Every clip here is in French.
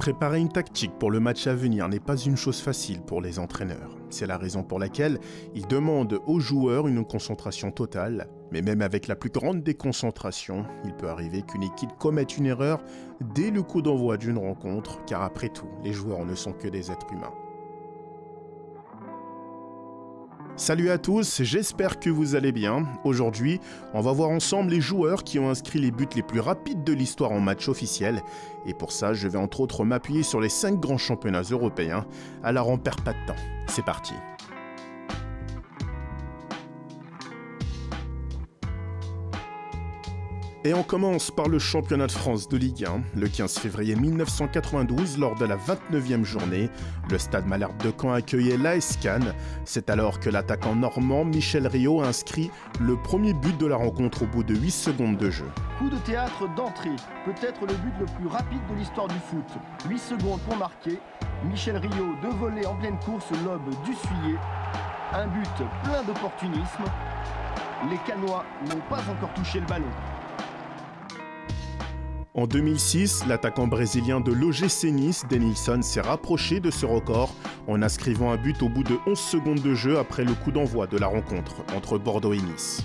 Préparer une tactique pour le match à venir n'est pas une chose facile pour les entraîneurs. C'est la raison pour laquelle ils demandent aux joueurs une concentration totale. Mais même avec la plus grande des concentrations, il peut arriver qu'une équipe commette une erreur dès le coup d'envoi d'une rencontre, car après tout, les joueurs ne sont que des êtres humains. Salut à tous, j'espère que vous allez bien. Aujourd'hui, on va voir ensemble les joueurs qui ont inscrit les buts les plus rapides de l'histoire en match officiel. Et pour ça, je vais entre autres m'appuyer sur les 5 grands championnats européens. Alors on perd pas de temps, c'est parti. Et on commence par le championnat de France de Ligue 1. Le 15 février 1992, lors de la 29e journée, le stade Malherbe de Caen accueillait l'AS Cannes. C'est alors que l'attaquant normand Michel Riault a inscrit le premier but de la rencontre au bout de 8 secondes de jeu. Coup de théâtre d'entrée, peut-être le but le plus rapide de l'histoire du foot. 8 secondes pour marquer. Michel Riault, de volée en pleine course, lobe d'Ussuyer. Un but plein d'opportunisme. Les Cannois n'ont pas encore touché le ballon. En 2006, l'attaquant brésilien de l'OGC Nice, Denilson, s'est rapproché de ce record en inscrivant un but au bout de 11 secondes de jeu après le coup d'envoi de la rencontre entre Bordeaux et Nice.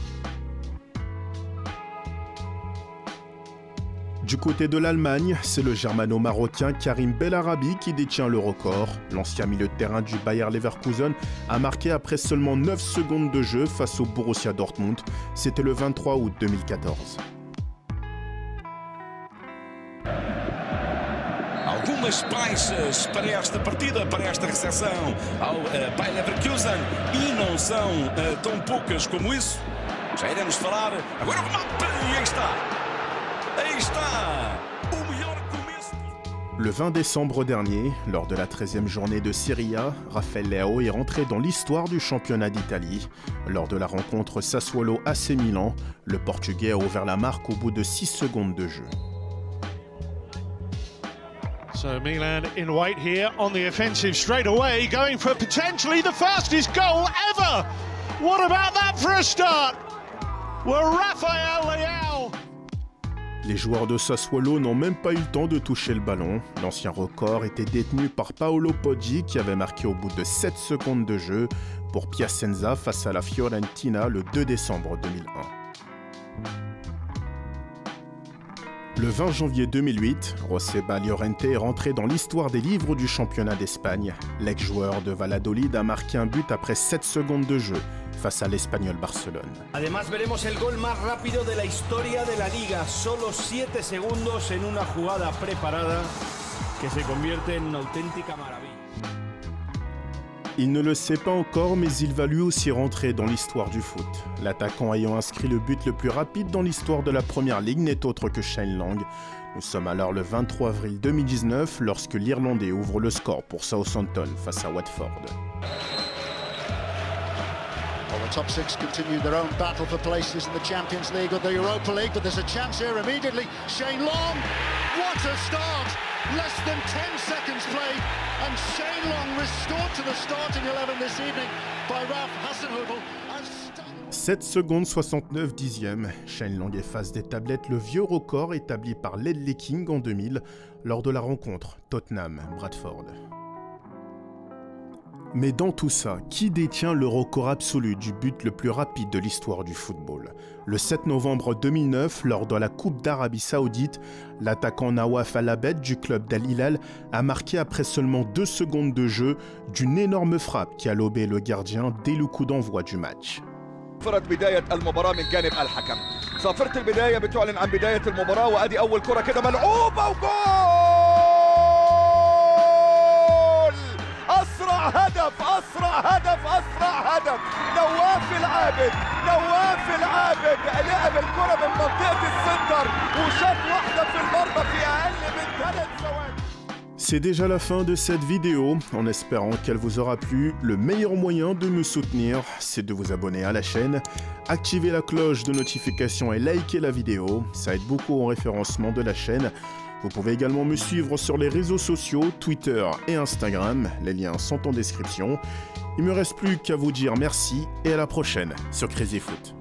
Du côté de l'Allemagne, c'est le germano-marocain Karim Bellarabi qui détient le record. L'ancien milieu de terrain du Bayer Leverkusen a marqué après seulement 9 secondes de jeu face au Borussia Dortmund. C'était le 23 août 2014. Algumas baixas para esta partida, para esta recepção ao Bayer Leverkusen, e não são tão poucas como isso. Já iremos falar. Agora o remate, e aí está. Aí está. O melhor começo. Le 20 décembre dernier, lors de la 13e journée de Serie A, Rafael Leao est rentré dans l'histoire du championnat d'Italie. Lors de la rencontre Sassuolo-AC Milan, le Portugais a ouvert la marque au bout de 6 secondes de jeu. So Milan in white here on the offensive straight away, going for potentially the fastest goal ever. What about that for a start? Well, Rafael Leao. Les joueurs de Sassuolo n'ont même pas eu le temps de toucher le ballon. L'ancien record était détenu par Paolo Poggi qui avait marqué au bout de 7 secondes de jeu pour Piacenza face à la Fiorentina le 2 décembre 2001. Le 20 janvier 2008, Joseba Llorente est rentré dans l'histoire des livres du championnat d'Espagne. L'ex-joueur de Valladolid a marqué un but après 7 secondes de jeu face à l'Espagnol Barcelone. Además veremos el gol más rápido de la historia de la liga, solo 7 segundos en una jugada preparada que se convierte en una auténtica maravilla. Il ne le sait pas encore, mais il va lui aussi rentrer dans l'histoire du foot. L'attaquant ayant inscrit le but le plus rapide dans l'histoire de la Première Ligue n'est autre que Shane Long. Nous sommes alors le 23 avril 2019 lorsque l'Irlandais ouvre le score pour Southampton face à Watford. Well, the top 6 continue their own battle for places in the Champions League or the Europa League, but there's a chance here immediately. Shane Long, what a start! Less than 10 seconds played, and Shane Long restored to the starting 11 this evening by Ralph Hasenhüttl. 7 secondes 69 dixièmes, Shane Long efface des tablettes le vieux record établi par Ledley King en 2000 lors de la rencontre Tottenham-Bradford. Mais dans tout ça, qui détient le record absolu du but le plus rapide de l'histoire du football? Le 7 novembre 2009, lors de la Coupe d'Arabie Saoudite, l'attaquant Nawaf Al-Abed du club d'Al Hilal a marqué après seulement 2 secondes de jeu d'une énorme frappe qui a lobé le gardien dès le coup d'envoi du match. صفرت بداية المباراة من جانب الحكم. صفرت البداية بتعلن عن بداية المباراة وادي أول كرة كده ملعوبة وجول! أسرع هدف أسرع هدف أسرع هدف نواف العابد نواف العابد لعب الكرة من منطقة السنتر وشاط واحدة في المرمى في أقل من 3 ثواني. C'est déjà la fin de cette vidéo, en espérant qu'elle vous aura plu. Le meilleur moyen de me soutenir, c'est de vous abonner à la chaîne, activer la cloche de notification et liker la vidéo, ça aide beaucoup au référencement de la chaîne. Vous pouvez également me suivre sur les réseaux sociaux, Twitter et Instagram, les liens sont en description. Il ne me reste plus qu'à vous dire merci et à la prochaine sur Crazy Foot.